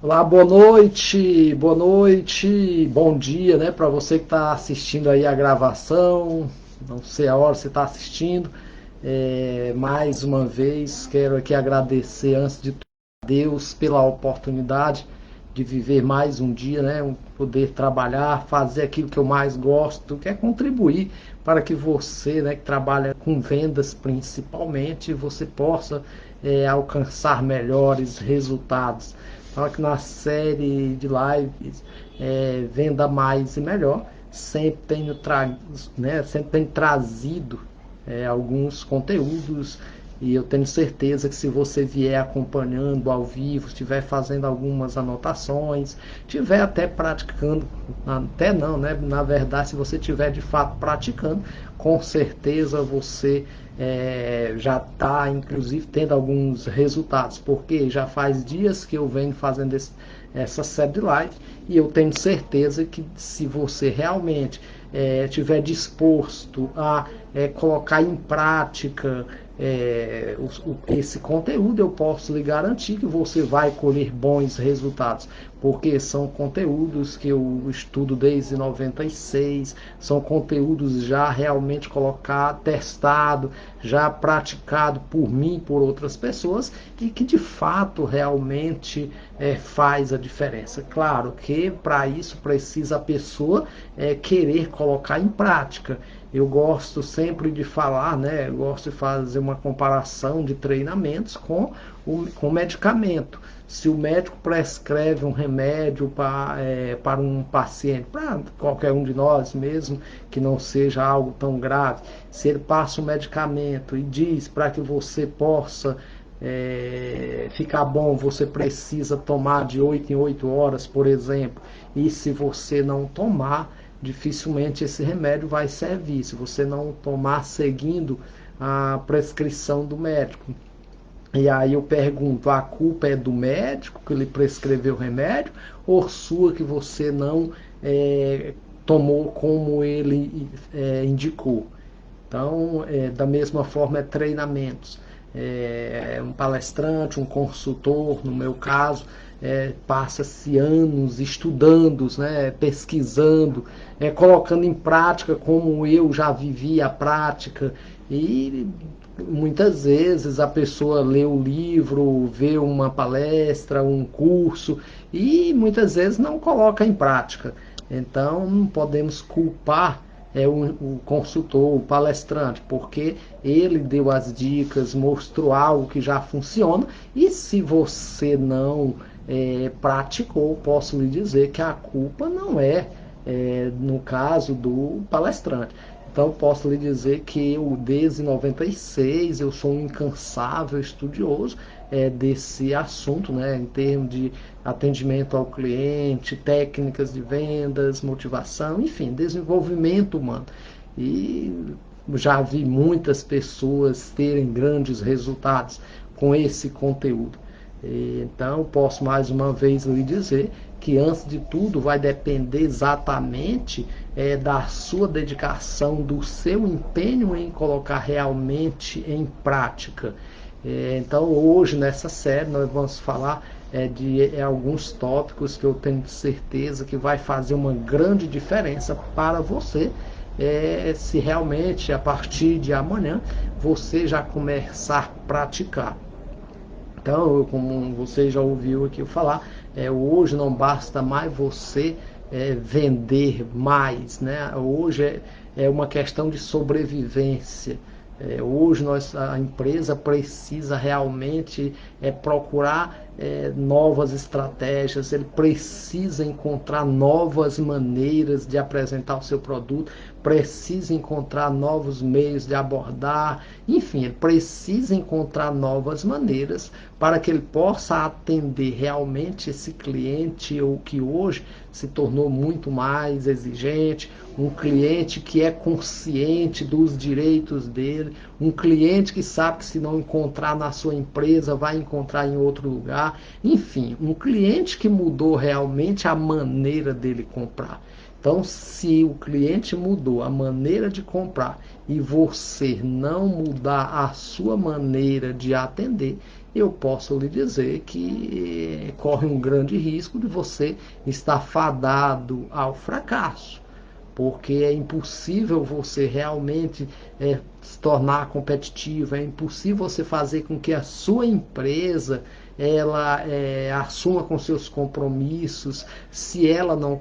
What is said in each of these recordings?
Olá, boa noite, bom dia, né, para você que está assistindo aí a gravação, não sei a hora que você está assistindo. Mais uma vez, quero aqui agradecer antes de tudo a Deus pela oportunidade de viver mais um dia, né, poder trabalhar, fazer aquilo que eu mais gosto, que é contribuir para que você, né, que trabalha com vendas principalmente, você possa alcançar melhores resultados. Fala que na série de lives Venda Mais e Melhor, sempre tenho trazido alguns conteúdos, e eu tenho certeza que se você vier acompanhando ao vivo, estiver fazendo algumas anotações, estiver até praticando, até não, né? Na verdade, se você estiver de fato praticando, com certeza você já está, inclusive, tendo alguns resultados, porque já faz dias que eu venho fazendo essa série de live, e eu tenho certeza que se você realmente estiver disposto a colocar em prática esse conteúdo, eu posso lhe garantir que você vai colher bons resultados, porque são conteúdos que eu estudo desde 96, são conteúdos já realmente colocado, testado, já praticado por mim, por outras pessoas, e que de fato realmente faz a diferença. Claro que para isso precisa a pessoa querer colocar em prática. Eu gosto sempre de falar, né? Eu gosto de fazer uma comparação de treinamentos com medicamento. Se o médico prescreve um remédio para um paciente, para qualquer um de nós mesmo, que não seja algo tão grave, se ele passa um medicamento e diz para que você possa ficar bom, você precisa tomar de 8 em 8 horas, por exemplo, e se você não tomar, dificilmente esse remédio vai servir, se você não tomar seguindo a prescrição do médico. E aí eu pergunto, a culpa é do médico que lhe prescreveu o remédio, ou sua que você não tomou como ele indicou? Então, da mesma forma, treinamentos. Um palestrante, um consultor, no meu caso, passa-se anos estudando, né, pesquisando, colocando em prática como eu já vivi a prática, e muitas vezes a pessoa lê o livro, vê uma palestra, um curso, e muitas vezes não coloca em prática. Então não podemos culpar o consultor, o palestrante, porque ele deu as dicas, mostrou algo que já funciona, e se você não praticou, posso lhe dizer que a culpa não no caso do palestrante. Então posso lhe dizer que eu desde 96 eu sou um incansável estudioso desse assunto, né, em termos de atendimento ao cliente, técnicas de vendas, motivação, enfim, desenvolvimento humano. E já vi muitas pessoas terem grandes resultados com esse conteúdo. Então, posso mais uma vez lhe dizer que, antes de tudo, vai depender exatamente da sua dedicação, do seu empenho em colocar realmente em prática. Então, hoje, nessa série, nós vamos falar de alguns tópicos que eu tenho certeza que vai fazer uma grande diferença para você, se realmente, a partir de amanhã, você já começar a praticar. Então, como você já ouviu aqui eu falar, hoje não basta mais você vender mais, né? Hoje é uma questão de sobrevivência. Hoje a empresa precisa realmente procurar novas estratégias, ele precisa encontrar novas maneiras de apresentar o seu produto, precisa encontrar novos meios de abordar, enfim, ele precisa encontrar novas maneiras para que ele possa atender realmente esse cliente, ou que hoje se tornou muito mais exigente, um cliente que é consciente dos direitos dele, um cliente que sabe que se não encontrar na sua empresa, vai encontrar em outro lugar, enfim, um cliente que mudou realmente a maneira dele comprar. Então, se o cliente mudou a maneira de comprar e você não mudar a sua maneira de atender, eu posso lhe dizer que corre um grande risco de você estar fadado ao fracasso, porque é impossível você realmente se tornar competitivo, é impossível você fazer com que a sua empresa ela assuma com seus compromissos se ela não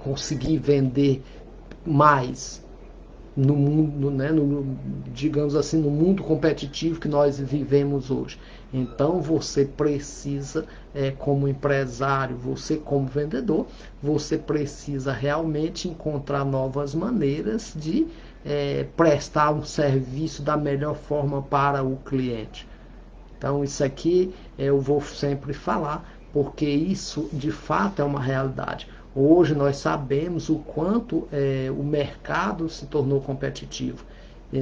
conseguir vender mais no mundo, né, digamos assim, no mundo competitivo que nós vivemos hoje. Então você precisa, como empresário, você como vendedor, você precisa realmente encontrar novas maneiras de prestar um serviço da melhor forma para o cliente. Então isso aqui eu vou sempre falar, porque isso de fato é uma realidade. Hoje nós sabemos o quanto o mercado se tornou competitivo.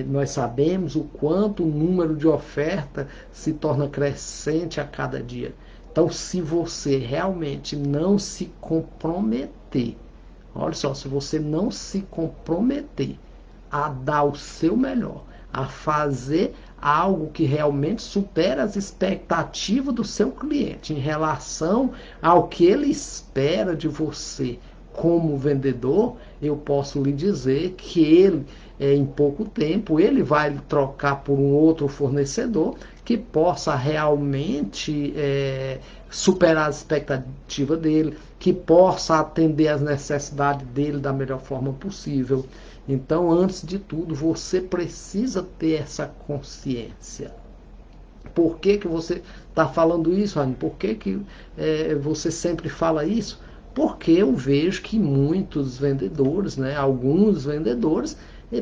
Nós sabemos o quanto o número de oferta se torna crescente a cada dia. Então, se você realmente não se comprometer, olha só, se você não se comprometer a dar o seu melhor, a fazer algo que realmente supera as expectativas do seu cliente em relação ao que ele espera de você como vendedor, eu posso lhe dizer que ele, em pouco tempo, ele vai trocar por um outro fornecedor que possa realmente superar as expectativas dele, que possa atender às necessidades dele da melhor forma possível. Então, antes de tudo, você precisa ter essa consciência. Por que você está falando isso, Rani? Por que você sempre fala isso? Porque eu vejo que muitos vendedores, né, alguns vendedores,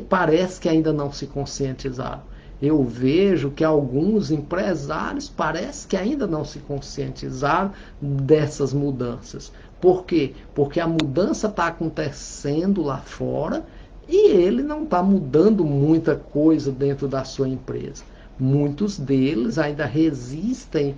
parece que ainda não se conscientizaram. Eu vejo que alguns empresários parece que ainda não se conscientizaram dessas mudanças. Por quê? Porque a mudança está acontecendo lá fora e ele não está mudando muita coisa dentro da sua empresa. Muitos deles ainda resistem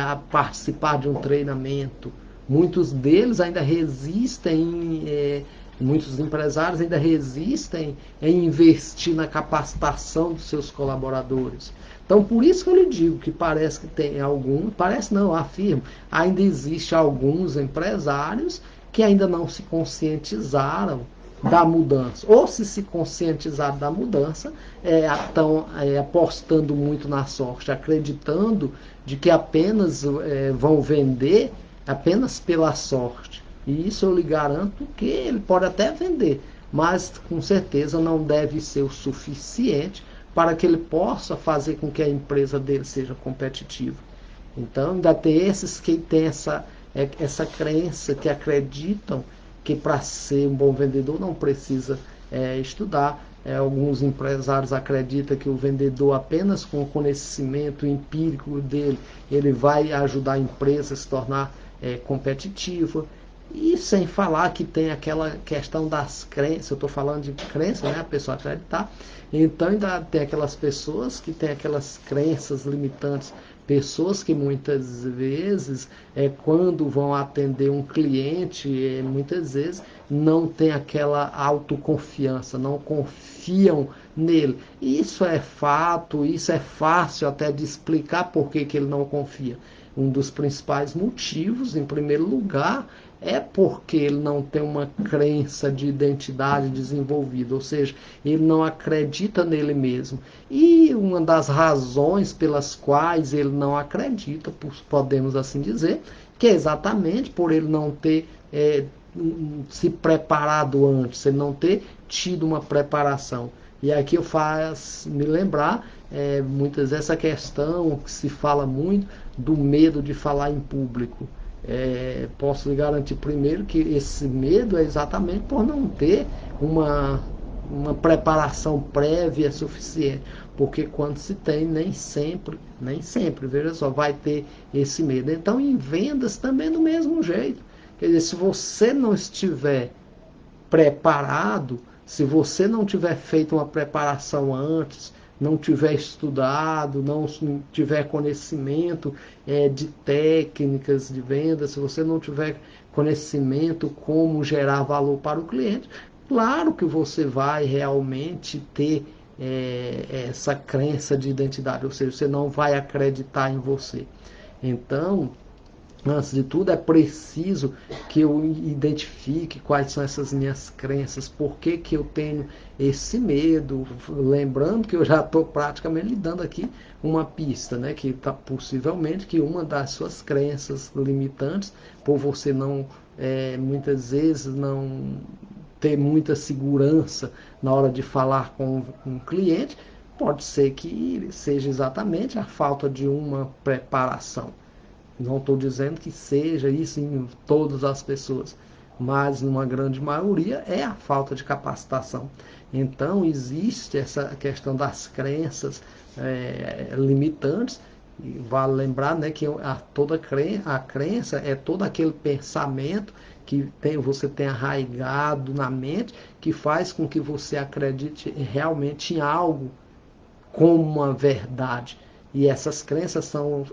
a participar de um treinamento. Muitos deles ainda resistem, muitos empresários ainda resistem em investir na capacitação dos seus colaboradores. Então, por isso que eu lhe digo que parece que tem alguns, parece não, afirmo, ainda existe alguns empresários que ainda não se conscientizaram da mudança, ou se conscientizaram da mudança, estão apostando muito na sorte, acreditando de que apenas vão vender apenas pela sorte. E isso eu lhe garanto que ele pode até vender, mas com certeza não deve ser o suficiente para que ele possa fazer com que a empresa dele seja competitiva. Então ainda tem esses que têm essa crença, que acreditam que para ser um bom vendedor não precisa estudar. Alguns empresários acreditam que o vendedor, apenas com o conhecimento empírico dele, ele vai ajudar a empresa a se tornar competitiva. E sem falar que tem aquela questão das crenças, eu estou falando de crença, né, a pessoa acreditar. Então ainda tem aquelas pessoas que têm aquelas crenças limitantes, pessoas que muitas vezes, quando vão atender um cliente, muitas vezes não tem aquela autoconfiança, não confiam nele. Isso é fato, isso é fácil até de explicar por que ele não confia. Um dos principais motivos, em primeiro lugar, é porque ele não tem uma crença de identidade desenvolvida, ou seja, ele não acredita nele mesmo. E uma das razões pelas quais ele não acredita, podemos assim dizer, que é exatamente por ele não ter se preparado antes, ele não ter tido uma preparação. E aqui eu faço me lembrar muitas vezes essa questão que se fala muito do medo de falar em público. Posso lhe garantir primeiro que esse medo é exatamente por não ter uma preparação prévia suficiente, porque quando se tem, nem sempre, veja só, vai ter esse medo. Então em vendas também do mesmo jeito. Quer dizer, se você não estiver preparado, se você não tiver feito uma preparação antes, não tiver estudado, não tiver conhecimento de técnicas de venda, se você não tiver conhecimento como gerar valor para o cliente, claro que você vai realmente ter essa crença de identidade, ou seja, você não vai acreditar em você. Então, antes de tudo, é preciso que eu identifique quais são essas minhas crenças, por que eu tenho esse medo. Lembrando que eu já estou praticamente lhe dando aqui uma pista, né? Que possivelmente que uma das suas crenças limitantes, por você não, muitas vezes, não ter muita segurança na hora de falar com um cliente, pode ser que seja exatamente a falta de uma preparação. Não estou dizendo que seja isso em todas as pessoas, mas numa grande maioria é a falta de capacitação. Então existe essa questão das crenças limitantes. E vale lembrar, né, que a crença é todo aquele pensamento que você tem arraigado na mente, que faz com que você acredite realmente em algo como uma verdade. E essas crenças são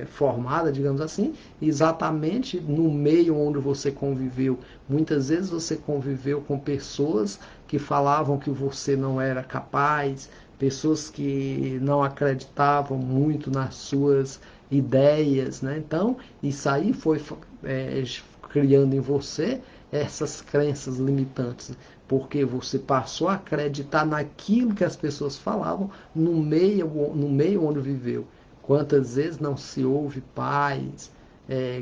formadas, digamos assim, exatamente no meio onde você conviveu. Muitas vezes você conviveu com pessoas que falavam que você não era capaz, pessoas que não acreditavam muito nas suas ideias, né? Então, isso aí foi criando em você essas crenças limitantes, porque você passou a acreditar naquilo que as pessoas falavam no meio onde viveu. Quantas vezes não se ouve pais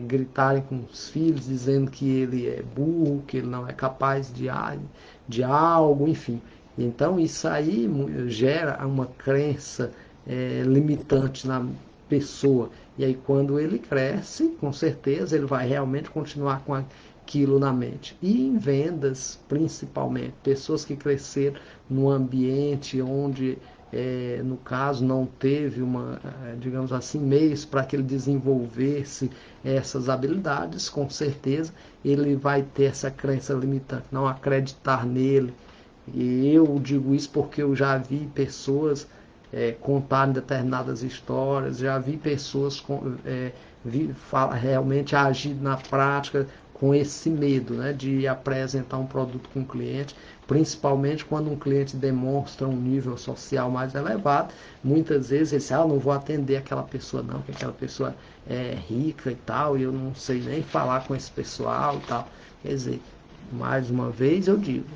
gritarem com os filhos, dizendo que ele é burro, que ele não é capaz de algo, enfim. Então isso aí gera uma crença limitante na pessoa. E aí quando ele cresce, com certeza ele vai realmente continuar com aquilo na mente. E em vendas, principalmente, pessoas que cresceram num ambiente onde, no caso, não teve digamos assim, meios para que ele desenvolvesse essas habilidades, com certeza ele vai ter essa crença limitante, não acreditar nele. E eu digo isso porque eu já vi pessoas contarem determinadas histórias, já vi pessoas realmente agir na prática com esse medo, né, de apresentar um produto com o cliente, principalmente quando um cliente demonstra um nível social mais elevado. Muitas vezes ele diz, não vou atender aquela pessoa não, que aquela pessoa é rica e tal, e eu não sei nem falar com esse pessoal e tal. Quer dizer, mais uma vez eu digo,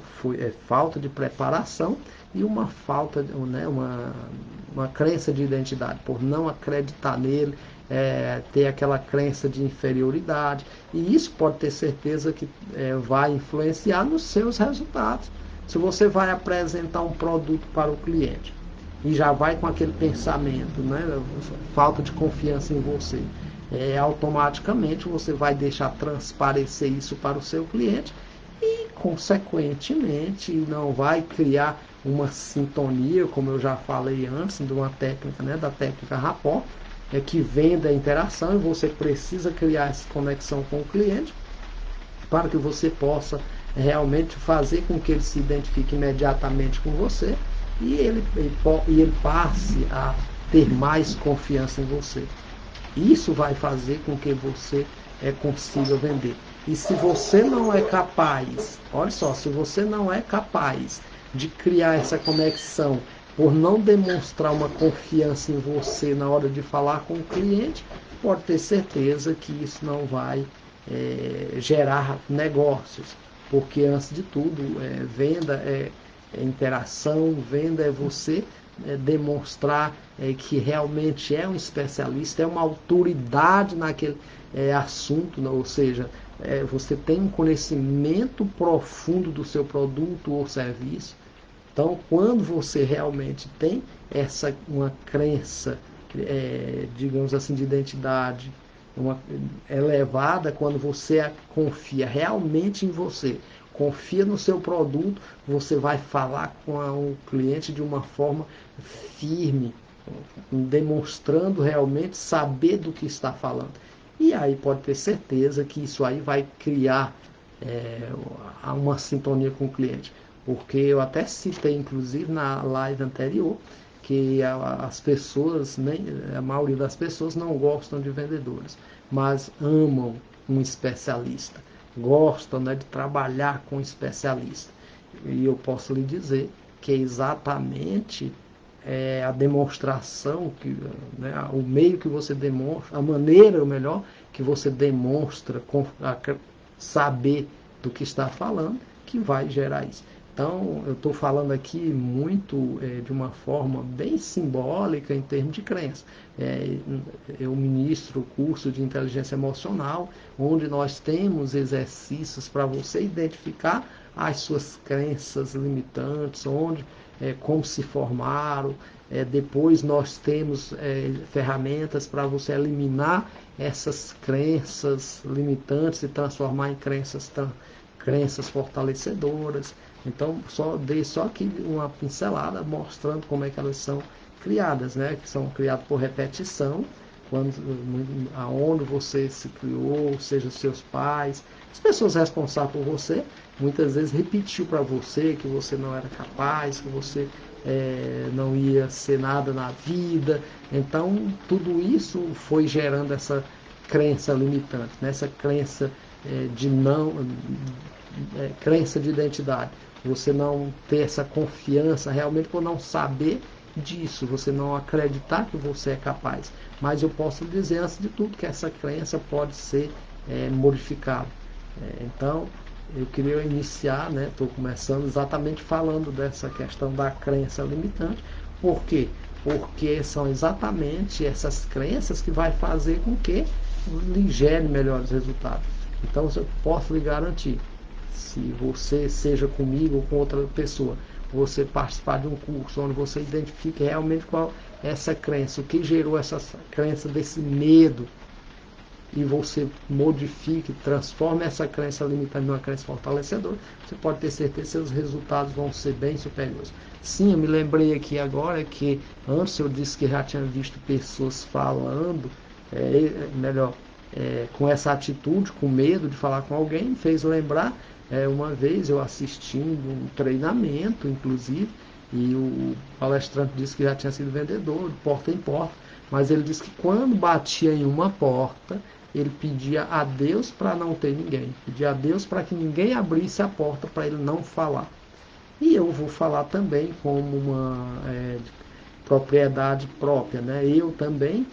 falta de preparação e uma falta, né, uma crença de identidade, por não acreditar nele, ter aquela crença de inferioridade, e isso pode ter certeza que vai influenciar nos seus resultados. Se você vai apresentar um produto para o cliente e já vai com aquele pensamento, né, falta de confiança em você, automaticamente você vai deixar transparecer isso para o seu cliente e, consequentemente, não vai criar uma sintonia, como eu já falei antes, de uma técnica, né, da técnica rapport, que vem da interação, e você precisa criar essa conexão com o cliente para que você possa realmente fazer com que ele se identifique imediatamente com você e ele passe a ter mais confiança em você. Isso vai fazer com que você consiga vender. E se você não é capaz, olha só, se você não é capaz de criar essa conexão por não demonstrar uma confiança em você na hora de falar com o cliente, pode ter certeza que isso não vai gerar negócios. Porque, antes de tudo, venda é interação, venda é você demonstrar que realmente é um especialista, é uma autoridade naquele assunto, né? Ou seja, você tem um conhecimento profundo do seu produto ou serviço. Então, quando você realmente tem uma crença, digamos assim, de identidade elevada, quando você confia realmente em você, confia no seu produto, você vai falar com o cliente de uma forma firme, demonstrando realmente saber do que está falando. E aí pode ter certeza que isso aí vai criar uma sintonia com o cliente. Porque eu até citei, inclusive, na live anterior, que as pessoas, a maioria das pessoas não gostam de vendedores, mas amam um especialista. gosta, né, de trabalhar com especialista. E eu posso lhe dizer que é exatamente a demonstração, né, o meio que você demonstra, a maneira, ou melhor, que você demonstra saber do que está falando, que vai gerar isso. Então, eu estou falando aqui muito de uma forma bem simbólica em termos de crença. Eu ministro o curso de inteligência emocional, onde nós temos exercícios para você identificar as suas crenças limitantes, como se formaram. Depois nós temos ferramentas para você eliminar essas crenças limitantes e transformar em crenças fortalecedoras. Então, dei só aqui uma pincelada mostrando como é que elas são criadas, né? Que são criadas por repetição, aonde você se criou, seja seus pais, as pessoas responsáveis por você, muitas vezes repetiu para você que você não era capaz, que você não ia ser nada na vida. Então, tudo isso foi gerando essa crença limitante, né? Essa crença de não... crença de identidade. Você não ter essa confiança realmente por não saber disso, você não acreditar que você é capaz. Mas eu posso dizer, antes de tudo, que essa crença pode ser modificada. Então, eu queria iniciar, né, estou começando exatamente falando dessa questão da crença limitante. Por quê? Porque são exatamente essas crenças que vai fazer com que lhe gere melhores resultados. Então, eu posso lhe garantir, se você, seja comigo ou com outra pessoa, você participar de um curso onde você identifique realmente qual é essa crença, o que gerou essa crença desse medo, e você modifique, transforme essa crença limitante em uma crença fortalecedora, você pode ter certeza que seus resultados vão ser bem superiores. Sim, eu me lembrei aqui agora que antes eu disse que já tinha visto pessoas falando, com essa atitude, com medo de falar com alguém, me fez lembrar, uma vez eu assistindo um treinamento, inclusive, e o palestrante disse que já tinha sido vendedor, de porta em porta, mas ele disse que quando batia em uma porta, ele pedia a Deus para não ter ninguém, pedia a Deus para que ninguém abrisse a porta para ele não falar. E eu vou falar também como uma propriedade própria, né? Eu também,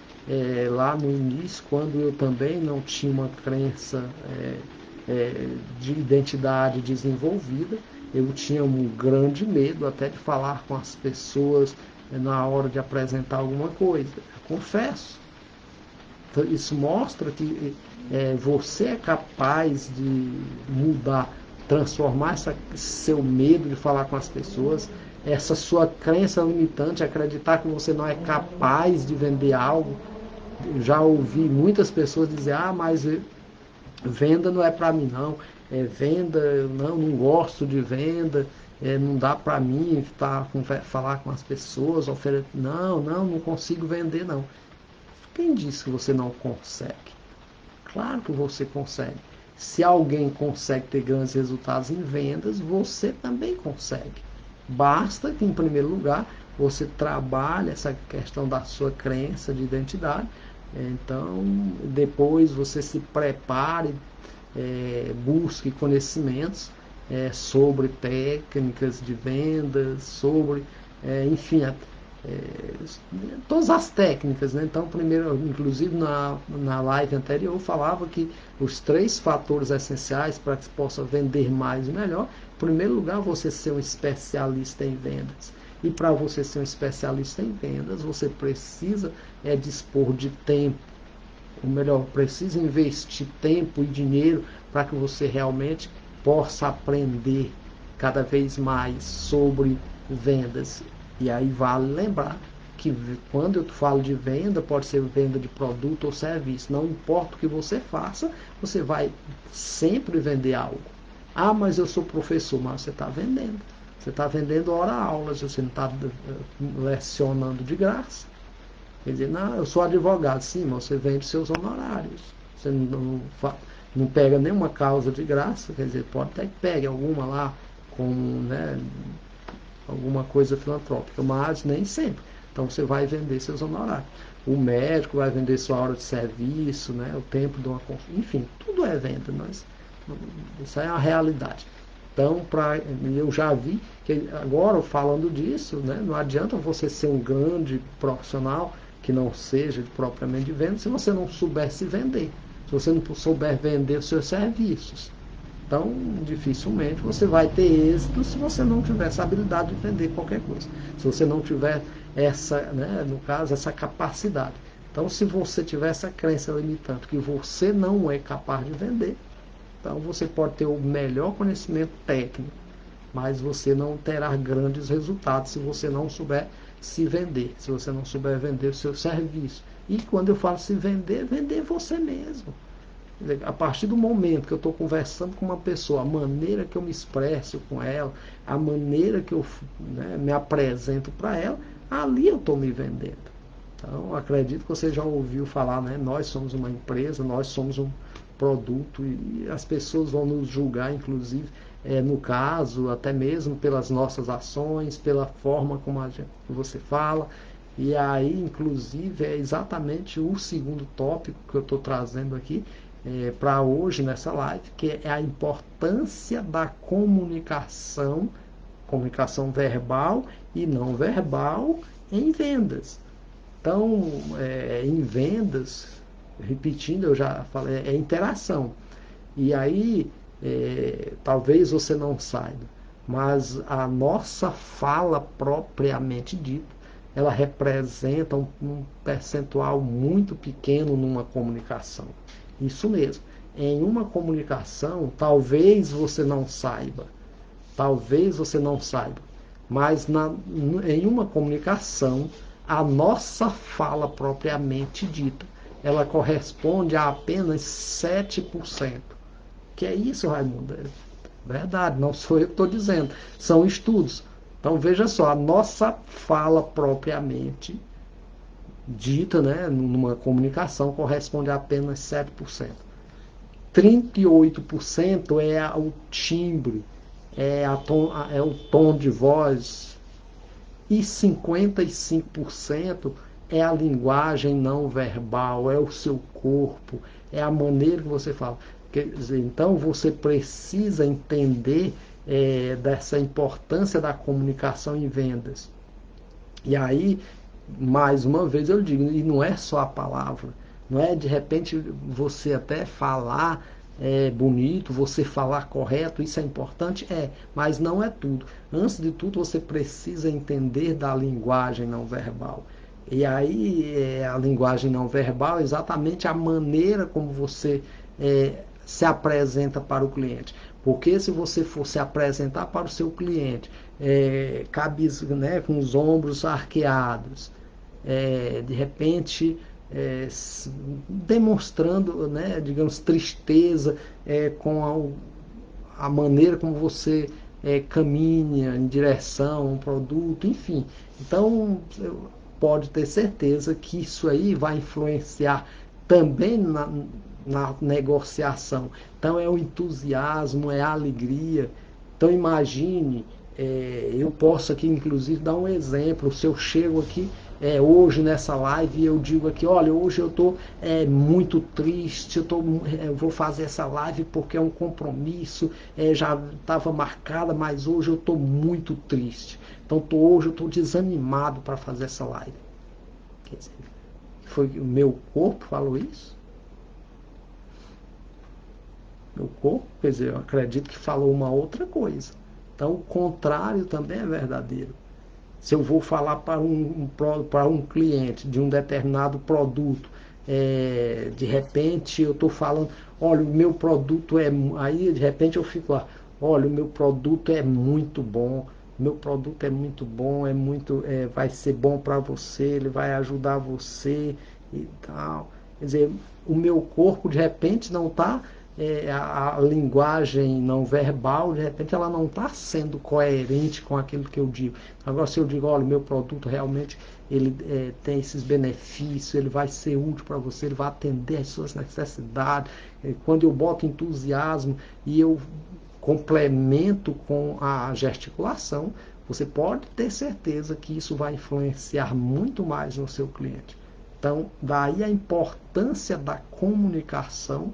lá no início, quando eu também não tinha uma crença de identidade desenvolvida, eu tinha um grande medo até de falar com as pessoas na hora de apresentar alguma coisa. Eu confesso. Então, isso mostra que você é capaz de mudar, transformar seu medo de falar com as pessoas, essa sua crença limitante, acreditar que você não é capaz de vender algo. Eu já ouvi muitas pessoas dizer, mas venda não é para mim não, venda, não gosto de venda, não dá para mim falar com as pessoas, não consigo vender não. Quem disse que você não consegue? Claro que você consegue. Se alguém consegue ter grandes resultados em vendas, você também consegue. Basta que, em primeiro lugar, você trabalhe essa questão da sua crença de identidade. Então, depois você se prepare, busque conhecimentos sobre técnicas de vendas, sobre, enfim, todas as técnicas, né? Então, primeiro, inclusive na live anterior, eu falava que os 3 fatores essenciais para que se possa vender mais e melhor, em primeiro lugar, você ser um especialista em vendas. E para você ser um especialista em vendas, você precisa dispor de tempo, ou melhor, precisa investir tempo e dinheiro para que você realmente possa aprender cada vez mais sobre vendas. E aí vale lembrar que quando eu falo de venda, pode ser venda de produto ou serviço. Não importa o que você faça, você vai sempre vender algo. Mas eu sou professor, mas você está vendendo. Você está vendendo hora-aulas, você não está lecionando de graça. Quer dizer, não, eu sou advogado, sim, mas você vende seus honorários. Você não pega nenhuma causa de graça, quer dizer, pode até que pegue alguma lá, como, né, alguma coisa filantrópica, mas nem sempre. Então você vai vender seus honorários. O médico vai vender sua hora de serviço, né, o tempo de uma consulta, enfim, tudo é venda. Mas Isso é a realidade. Então, eu já vi que agora, falando disso, né, não adianta você ser um grande profissional que não seja propriamente de venda se você não souber se vender, se você não souber vender os seus serviços. Então, dificilmente você vai ter êxito se você não tiver essa habilidade de vender qualquer coisa. Se você não tiver essa, né, no caso, essa capacidade. Então, se você tiver essa crença limitante que você não é capaz de vender, então você pode ter o melhor conhecimento técnico, mas você não terá grandes resultados se você não souber se vender, se você não souber vender o seu serviço. E quando eu falo se vender, vender você mesmo. A partir do momento que eu estou conversando com uma pessoa, a maneira que eu me expresso com ela, a maneira que eu, né, me apresento para ela, ali eu estou me vendendo. Então, acredito que você já ouviu falar, né? Nós somos uma empresa, nós somos um produto e as pessoas vão nos julgar, inclusive, no caso, até mesmo pelas nossas ações, pela forma como você fala. E aí, inclusive, é exatamente o segundo tópico que eu estou trazendo aqui para hoje nessa live, que é a importância da comunicação, comunicação verbal e não verbal em vendas. Então, em vendas, repetindo, eu já falei, é interação. E aí, talvez você não saiba, mas a nossa fala propriamente dita, ela representa um percentual muito pequeno numa comunicação. Isso mesmo. Em uma comunicação, talvez você não saiba, mas em uma comunicação, a nossa fala propriamente dita, ela corresponde a apenas 7%. Que é isso, Raimundo? É verdade, não sou eu que estou dizendo, são estudos. Então veja só, a nossa fala propriamente dita, né, numa comunicação, corresponde a apenas 7%. 38% é o timbre, é o tom de voz, e 55% é a linguagem não verbal, é o seu corpo, é a maneira que você fala. Quer dizer, então você precisa entender dessa importância da comunicação em vendas. E aí, mais uma vez eu digo, e não é só a palavra, não é de repente você até falar bonito, você falar correto, isso é importante? Mas não é tudo. Antes de tudo, você precisa entender da linguagem não verbal. E aí, a linguagem não verbal é exatamente a maneira como você se apresenta para o cliente. Porque se você for se apresentar para o seu cliente né, com os ombros arqueados, de repente demonstrando, né, digamos, tristeza com a maneira como você caminha em direção a um produto, enfim. Então, pode ter certeza que isso aí vai influenciar também na negociação. Então, é o entusiasmo, é a alegria. Então, imagine, eu posso aqui, inclusive, dar um exemplo. Se eu chego aqui hoje nessa live e eu digo aqui, olha, hoje eu estou muito triste, eu vou fazer essa live porque é um compromisso, já estava marcada, mas hoje eu estou muito triste. Então hoje eu estou desanimado para fazer essa live. Quer dizer, foi o meu corpo que falou isso? Meu corpo, quer dizer, eu acredito que falou uma outra coisa. Então o contrário também é verdadeiro. Se eu vou falar para um cliente de um determinado produto, de repente eu estou falando, olha, o meu produto aí de repente eu fico lá, olha, o meu produto é muito bom, meu produto é muito bom, vai ser bom para você, ele vai ajudar você e tal. Quer dizer, o meu corpo de repente não está, a linguagem não verbal, de repente ela não está sendo coerente com aquilo que eu digo. Agora, se eu digo, olha, o meu produto realmente ele tem esses benefícios, ele vai ser útil para você, ele vai atender às suas necessidades. Quando eu boto entusiasmo e eu complemento com a gesticulação, você pode ter certeza que isso vai influenciar muito mais no seu cliente. Então, daí a importância da comunicação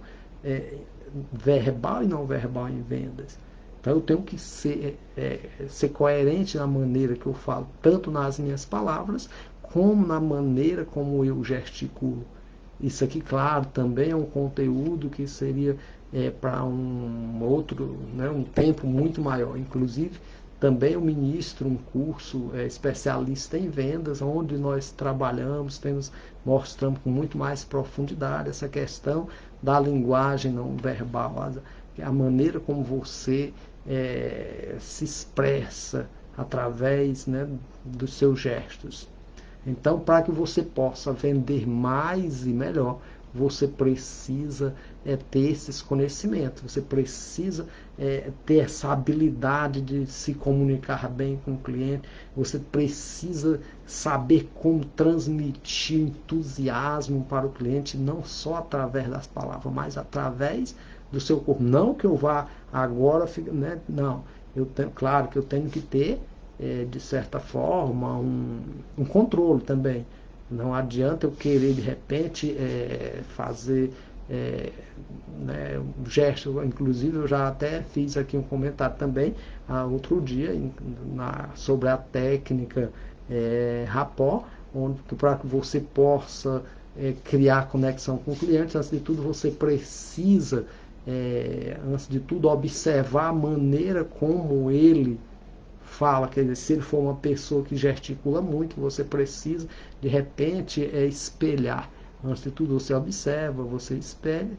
verbal e não verbal em vendas. Então eu tenho que ser coerente na maneira que eu falo, tanto nas minhas palavras, como na maneira como eu gesticulo. Isso aqui, claro, também é um conteúdo que seria para um outro, né, um tempo muito maior. Inclusive, também eu ministro um curso especialista em vendas, onde nós trabalhamos, mostramos com muito mais profundidade essa questão da linguagem não verbal, a maneira como você se expressa através, né, dos seus gestos. Então, para que você possa vender mais e melhor, você precisa ter esses conhecimentos, você precisa ter essa habilidade de se comunicar bem com o cliente, você precisa saber como transmitir entusiasmo para o cliente, não só através das palavras, mas através do seu corpo. Não que eu vá agora, né? Não, claro que eu tenho que ter de certa forma, um controle também. Não adianta eu querer, de repente, fazer né, um gesto. Inclusive, eu já até fiz aqui um comentário também, outro dia, sobre a técnica rapport, para que você possa criar conexão com o cliente. Antes de tudo, você precisa, antes de tudo, observar a maneira como ele fala. Quer dizer, se ele for uma pessoa que gesticula muito, você precisa, de repente, espelhar. Antes de tudo, você observa, você espelha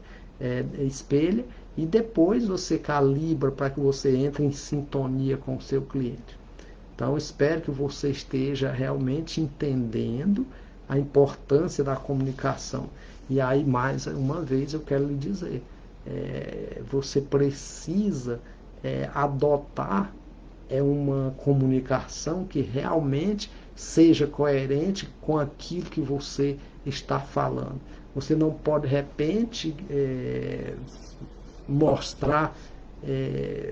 e depois você calibra para que você entre em sintonia com o seu cliente. Então, espero que você esteja realmente entendendo a importância da comunicação. E aí, mais uma vez, eu quero lhe dizer, você precisa adotar uma comunicação que realmente seja coerente com aquilo que você está falando. Você não pode, de repente, mostrar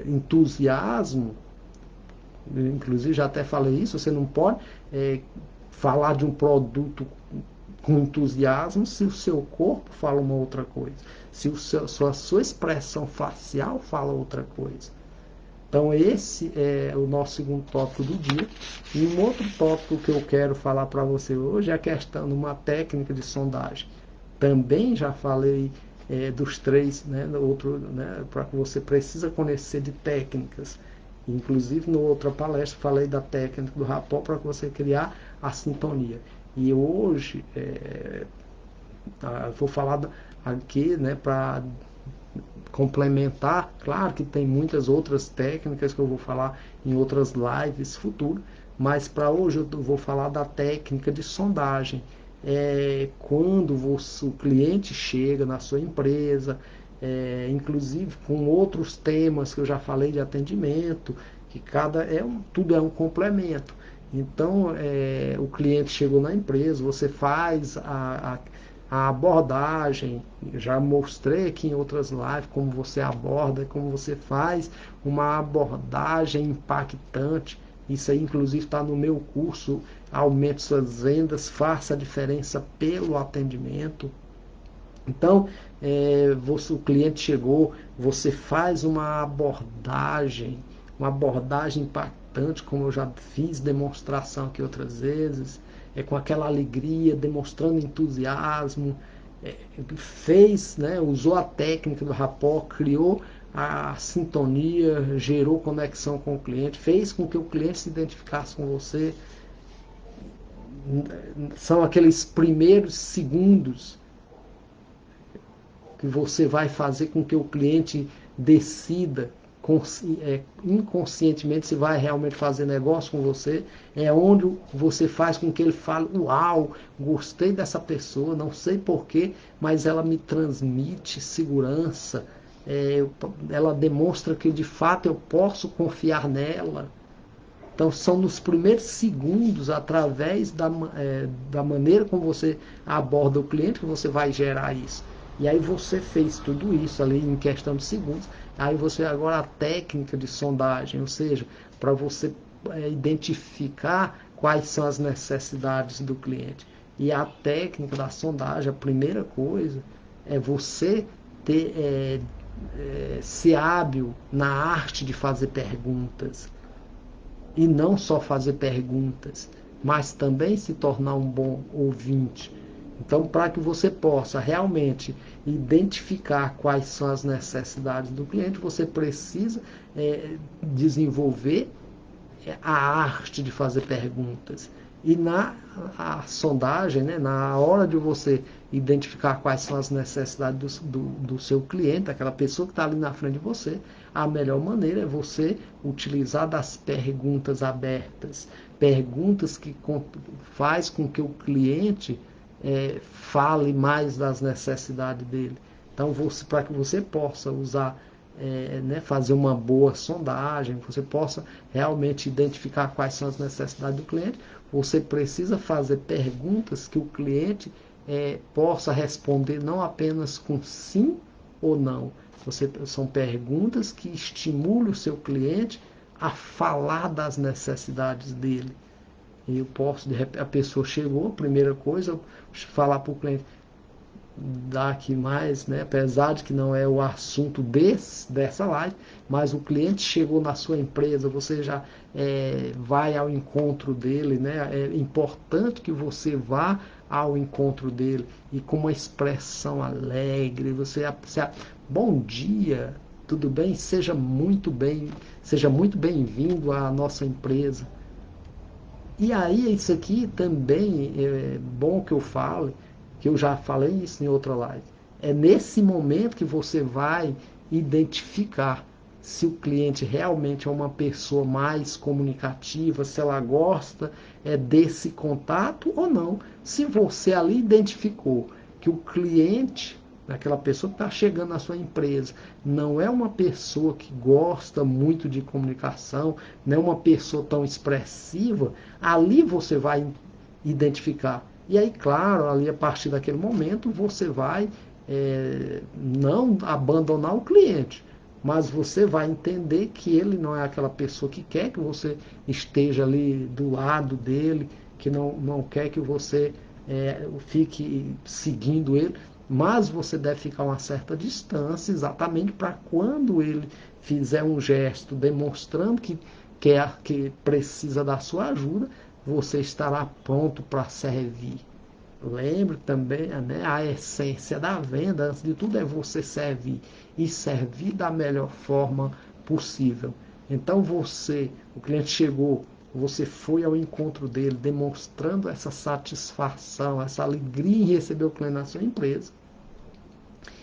entusiasmo. Inclusive, já até falei isso, você não pode falar de um produto com entusiasmo se o seu corpo fala uma outra coisa, se a sua expressão facial fala outra coisa. Então esse é o nosso segundo tópico do dia. E um outro tópico que eu quero falar para você hoje é a questão de uma técnica de sondagem. Também já falei dos três, né, para que você precisa conhecer de técnicas. Inclusive, na outra palestra, falei da técnica do rapport para você criar a sintonia. E hoje, vou falar aqui, né, para complementar. Claro que tem muitas outras técnicas que eu vou falar em outras lives futuras, mas para hoje eu vou falar da técnica de sondagem. Quando o cliente chega na sua empresa, inclusive com outros temas que eu já falei de atendimento, que tudo é um complemento. Então, o cliente chegou na empresa, você faz a abordagem. Já mostrei aqui em outras lives como você aborda, como você faz uma abordagem impactante. Isso aí, inclusive, está no meu curso Aumente Suas Vendas, Faça a Diferença pelo Atendimento. Então, o cliente chegou, você faz uma abordagem impactante, como eu já fiz demonstração aqui outras vezes, com aquela alegria, demonstrando entusiasmo, usou a técnica do rapport, criou a sintonia, gerou conexão com o cliente, fez com que o cliente se identificasse com você. São aqueles primeiros segundos que você vai fazer com que o cliente decida inconscientemente se vai realmente fazer negócio com você. É onde você faz com que ele fale: uau, gostei dessa pessoa, não sei porquê, mas ela me transmite segurança, ela demonstra que de fato eu posso confiar nela. Então são nos primeiros segundos, através da maneira como você aborda o cliente, que você vai gerar isso. E aí você fez tudo isso ali em questão de segundos. Aí você agora a técnica de sondagem, ou seja, para você identificar quais são as necessidades do cliente. E a técnica da sondagem, a primeira coisa é você ter ser hábil na arte de fazer perguntas. E não só fazer perguntas, mas também se tornar um bom ouvinte. Então, para que você possa realmente identificar quais são as necessidades do cliente, você precisa desenvolver a arte de fazer perguntas. E na sondagem, né, na hora de você identificar quais são as necessidades do seu cliente, daquela pessoa que está ali na frente de você, a melhor maneira é você utilizar das perguntas abertas, perguntas que faz com que o cliente fale mais das necessidades dele. Então, para que você possa usar, fazer uma boa sondagem, você possa realmente identificar quais são as necessidades do cliente, você precisa fazer perguntas que o cliente possa responder não apenas com sim ou não. São perguntas que estimulam o seu cliente a falar das necessidades dele. E eu posso, de repente, a pessoa chegou, a primeira coisa, eu falar para o cliente, dar aqui mais, né, apesar de que não é o assunto dessa live, mas o cliente chegou na sua empresa, você já vai ao encontro dele, né, é importante que você vá ao encontro dele e com uma expressão alegre, bom dia, tudo bem? Seja muito bem-vindo à nossa empresa. E aí, isso aqui também é bom que eu fale, que eu já falei isso em outra live. É nesse momento que você vai identificar se o cliente realmente é uma pessoa mais comunicativa, se ela gosta desse contato ou não. Se você ali identificou que o cliente, aquela pessoa que está chegando na sua empresa, não é uma pessoa que gosta muito de comunicação, não é uma pessoa tão expressiva, ali você vai identificar. E aí, claro, ali a partir daquele momento, você vai não abandonar o cliente, mas você vai entender que ele não é aquela pessoa que quer que você esteja ali do lado dele, que não quer que você fique seguindo ele, mas você deve ficar a uma certa distância, exatamente para quando ele fizer um gesto demonstrando que precisa da sua ajuda, você estará pronto para servir. Lembre também, né, a essência da venda, antes de tudo, é você servir. E servir da melhor forma possível. Então o cliente chegou, você foi ao encontro dele, demonstrando essa satisfação, essa alegria em receber o cliente na sua empresa.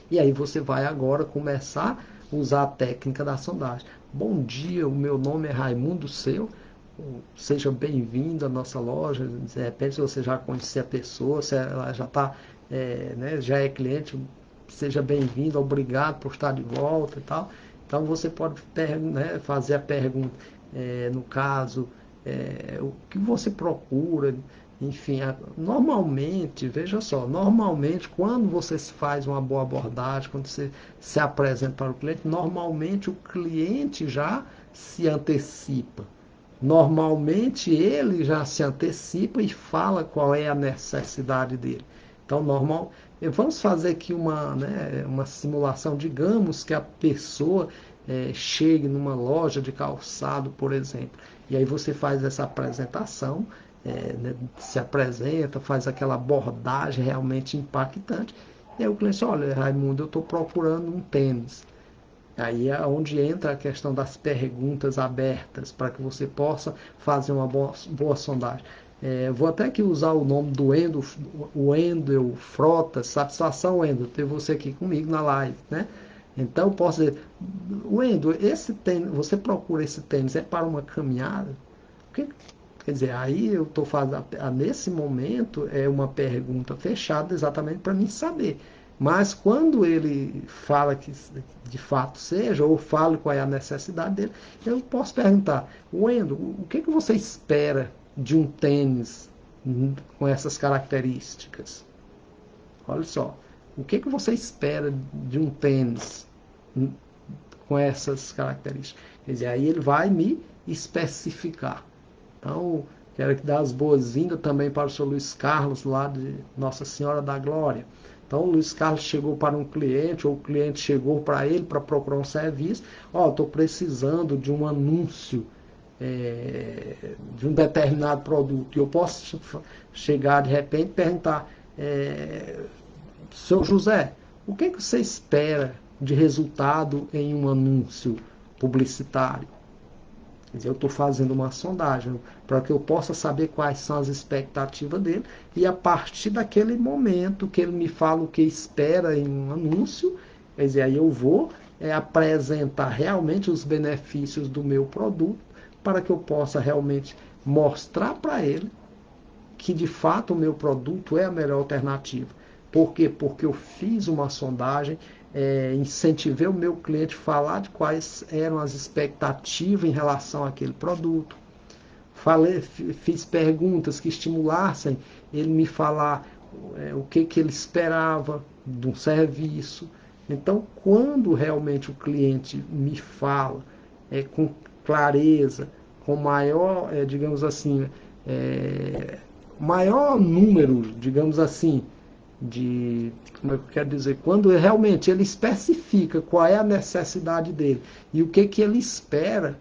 E aí você vai agora começar a usar a técnica da sondagem. Bom dia, o meu nome é Raimundo Seu. Seja bem-vindo à nossa loja. De repente, se você já conhecia a pessoa, se ela já está, já é cliente, seja bem-vindo, obrigado por estar de volta e tal. Então você pode fazer a pergunta, no caso, o que você procura, enfim, normalmente, veja só, normalmente quando você faz uma boa abordagem, quando você se apresenta para o cliente, normalmente o cliente já se antecipa. Normalmente ele já se antecipa e fala qual é a necessidade dele. Então, vamos fazer aqui uma simulação. Digamos que a pessoa chegue numa loja de calçado, por exemplo, e aí você faz essa apresentação, se apresenta, faz aquela abordagem realmente impactante, e aí o cliente diz, olha, Raimundo, eu estou procurando um tênis. Aí é onde entra a questão das perguntas abertas, para que você possa fazer uma boa sondagem. Vou até aqui usar o nome do Wendel Frota, satisfação, Wendel, ter você aqui comigo na live, né? Então eu posso dizer, Wendel, esse tênis, você procura esse tênis, é para uma caminhada? Quer dizer, aí eu estou fazendo, nesse momento, é uma pergunta fechada exatamente para mim saber. Mas quando ele fala que de fato seja, ou fala qual é a necessidade dele, eu posso perguntar, Wendel, o que você espera de um tênis com essas características? Olha só, o que você espera de um tênis com essas características? Quer dizer, aí ele vai me especificar. Então, quero dar as boas-vindas também para o senhor Luiz Carlos, lá de Nossa Senhora da Glória. Então, o Luiz Carlos chegou para um cliente, ou o cliente chegou para ele para procurar um serviço. Ó, estou precisando de um anúncio de um determinado produto. E eu posso chegar de repente e perguntar, seu José, o que você espera de resultado em um anúncio publicitário? Quer dizer, eu estou fazendo uma sondagem para que eu possa saber quais são as expectativas dele, e a partir daquele momento que ele me fala o que espera em um anúncio, quer dizer, aí eu vou apresentar realmente os benefícios do meu produto, para que eu possa realmente mostrar para ele que de fato o meu produto é a melhor alternativa. Por quê? Porque eu fiz uma sondagem, incentivei o meu cliente a falar de quais eram as expectativas em relação àquele produto. Fiz perguntas que estimulassem ele me falar o que ele esperava de um serviço. Então, quando realmente o cliente me fala com clareza, com maior, digamos assim, maior número, digamos assim, como é que eu quero dizer, quando realmente ele especifica qual é a necessidade dele e o que ele espera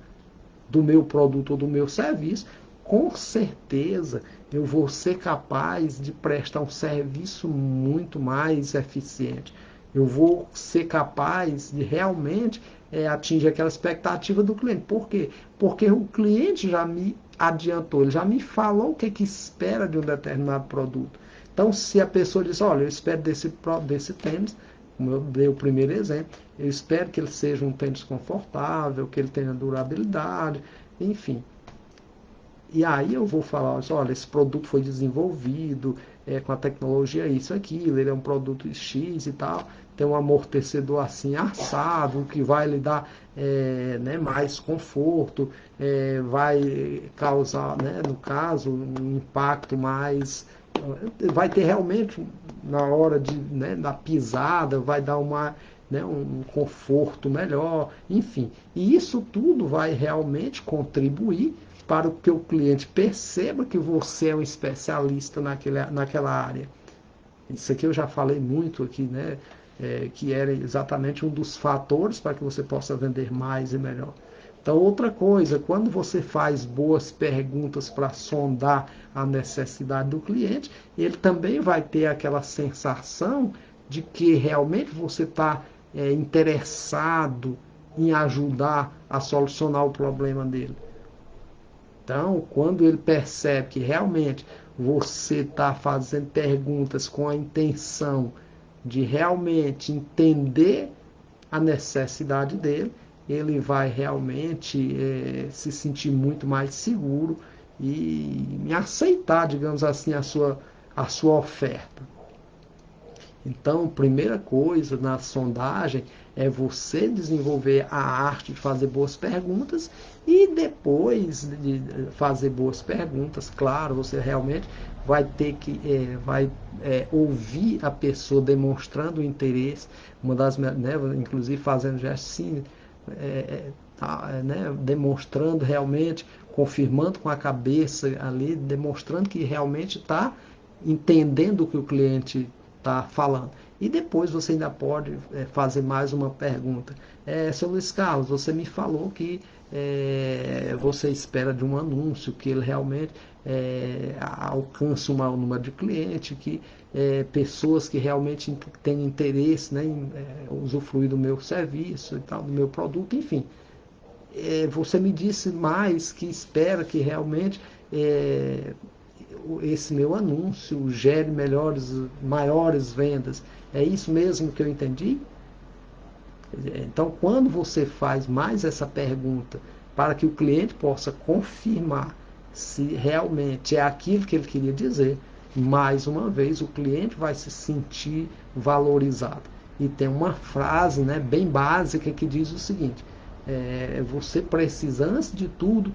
do meu produto ou do meu serviço, com certeza eu vou ser capaz de prestar um serviço muito mais eficiente. Eu vou ser capaz de realmente atingir aquela expectativa do cliente. Por quê? Porque o cliente já me adiantou, ele já me falou o que espera de um determinado produto. Então, se a pessoa diz, olha, eu espero desse tênis, como eu dei o primeiro exemplo, eu espero que ele seja um tênis confortável, que ele tenha durabilidade, enfim. E aí eu vou falar, olha, esse produto foi desenvolvido com a tecnologia isso, aquilo, ele é um produto X e tal, tem um amortecedor assim assado, que vai lhe dar mais conforto, vai causar, no caso, um impacto mais... vai ter realmente, na hora da pisada, vai dar um conforto melhor, enfim. E isso tudo vai realmente contribuir para que o cliente perceba que você é um especialista naquela área. Isso aqui eu já falei muito aqui, que era exatamente um dos fatores para que você possa vender mais e melhor. Então, outra coisa, quando você faz boas perguntas para sondar a necessidade do cliente, ele também vai ter aquela sensação de que realmente você está interessado em ajudar a solucionar o problema dele. Então, quando ele percebe que realmente você está fazendo perguntas com a intenção de realmente entender a necessidade dele, ele vai realmente se sentir muito mais seguro e aceitar, digamos assim, a sua oferta. Então, primeira coisa na sondagem é você desenvolver a arte de fazer boas perguntas, e depois de fazer boas perguntas, claro, você realmente vai ter que ouvir a pessoa demonstrando interesse, inclusive fazendo gestos assim, demonstrando realmente, confirmando com a cabeça ali, demonstrando que realmente está entendendo o que o cliente está falando. E depois você ainda pode fazer mais uma pergunta. Seu Luiz Carlos, você me falou que você espera de um anúncio que ele realmente alcance um maior número de clientes, que pessoas que realmente têm interesse em usufruir do meu serviço e tal, do meu produto, enfim. Você me disse mais que espera que realmente esse meu anúncio gere maiores vendas. É isso mesmo que eu entendi? Então, quando você faz mais essa pergunta para que o cliente possa confirmar se realmente é aquilo que ele queria dizer, mais uma vez o cliente vai se sentir valorizado. E tem uma frase bem básica que diz o seguinte: você precisa, antes de tudo,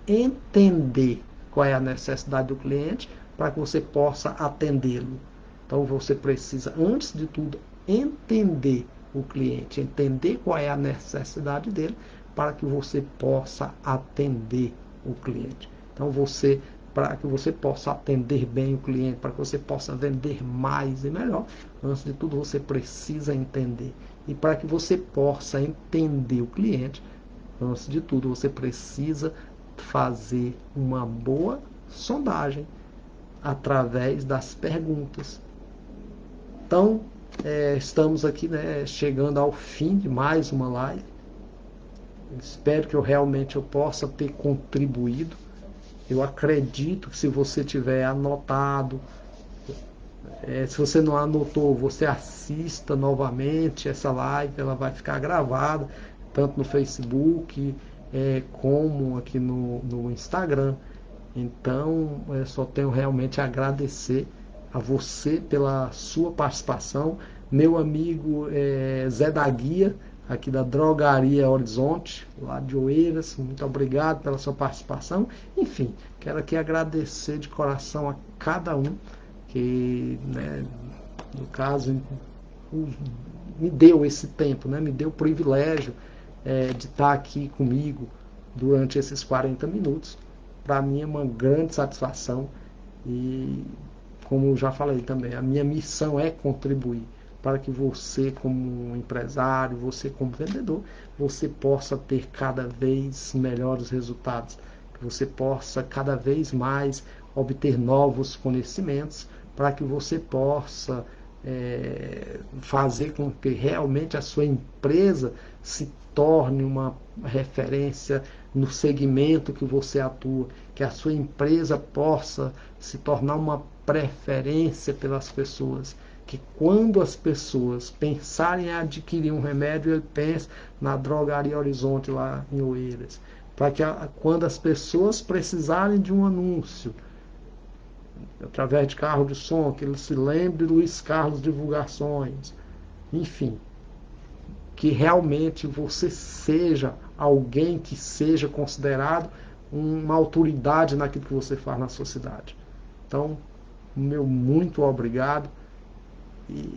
entender qual é a necessidade do cliente para que você possa atendê-lo. Então você precisa, antes de tudo, entender o cliente, entender qual é a necessidade dele para que você possa atender o cliente. Então você para que você possa atender bem o cliente, para que você possa vender mais e melhor. Antes de tudo, você precisa entender. E para que você possa entender o cliente, antes de tudo, você precisa fazer uma boa sondagem através das perguntas. Então, estamos aqui, né, chegando ao fim de mais uma live. Espero que eu possa ter contribuído. Eu acredito que se você tiver anotado, se você não anotou, você assista novamente essa live, ela vai ficar gravada, tanto no Facebook como aqui no Instagram. Então, eu só tenho realmente a agradecer a você pela sua participação. Meu amigo Zé da Guia, aqui da Drogaria Horizonte, lá de Oeiras, muito obrigado pela sua participação. Enfim, quero aqui agradecer de coração a cada um que, né, no caso, me deu esse tempo, né, me deu o privilégio de estar aqui comigo durante esses 40 minutos. Para mim é uma grande satisfação e, como eu já falei também, a minha missão é contribuir para que você, como empresário, você como vendedor, você possa ter cada vez melhores resultados, que você possa cada vez mais obter novos conhecimentos, para que você possa fazer com que realmente a sua empresa se torne uma referência no segmento que você atua, que a sua empresa possa se tornar uma preferência pelas pessoas, que quando as pessoas pensarem em adquirir um remédio, ele pense na Drogaria Horizonte lá em Oeiras, para que quando as pessoas precisarem de um anúncio através de carro de som, que ele se lembre de Luiz Carlos Divulgações, enfim, que realmente você seja alguém que seja considerado uma autoridade naquilo que você faz na sociedade. Então, meu muito obrigado e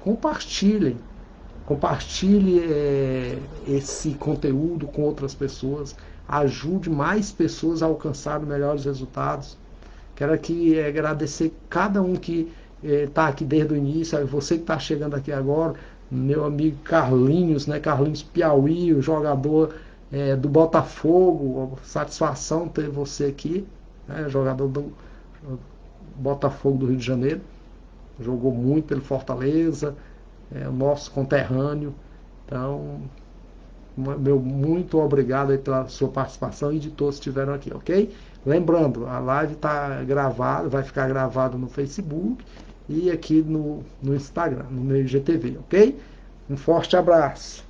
compartilhe esse conteúdo com outras pessoas, ajude mais pessoas a alcançar melhores resultados. Quero aqui agradecer cada um que está aqui desde o início, você que está chegando aqui agora, meu amigo Carlinhos, né, Carlinhos Piauí, o jogador do Botafogo, satisfação ter você aqui, né, jogador do Botafogo do Rio de Janeiro, jogou muito pelo Fortaleza, o nosso conterrâneo. Então, meu muito obrigado aí pela sua participação e de todos que estiveram aqui, ok? Lembrando, a live está gravada, vai ficar gravada no Facebook e aqui no Instagram, no meu IGTV, ok? Um forte abraço.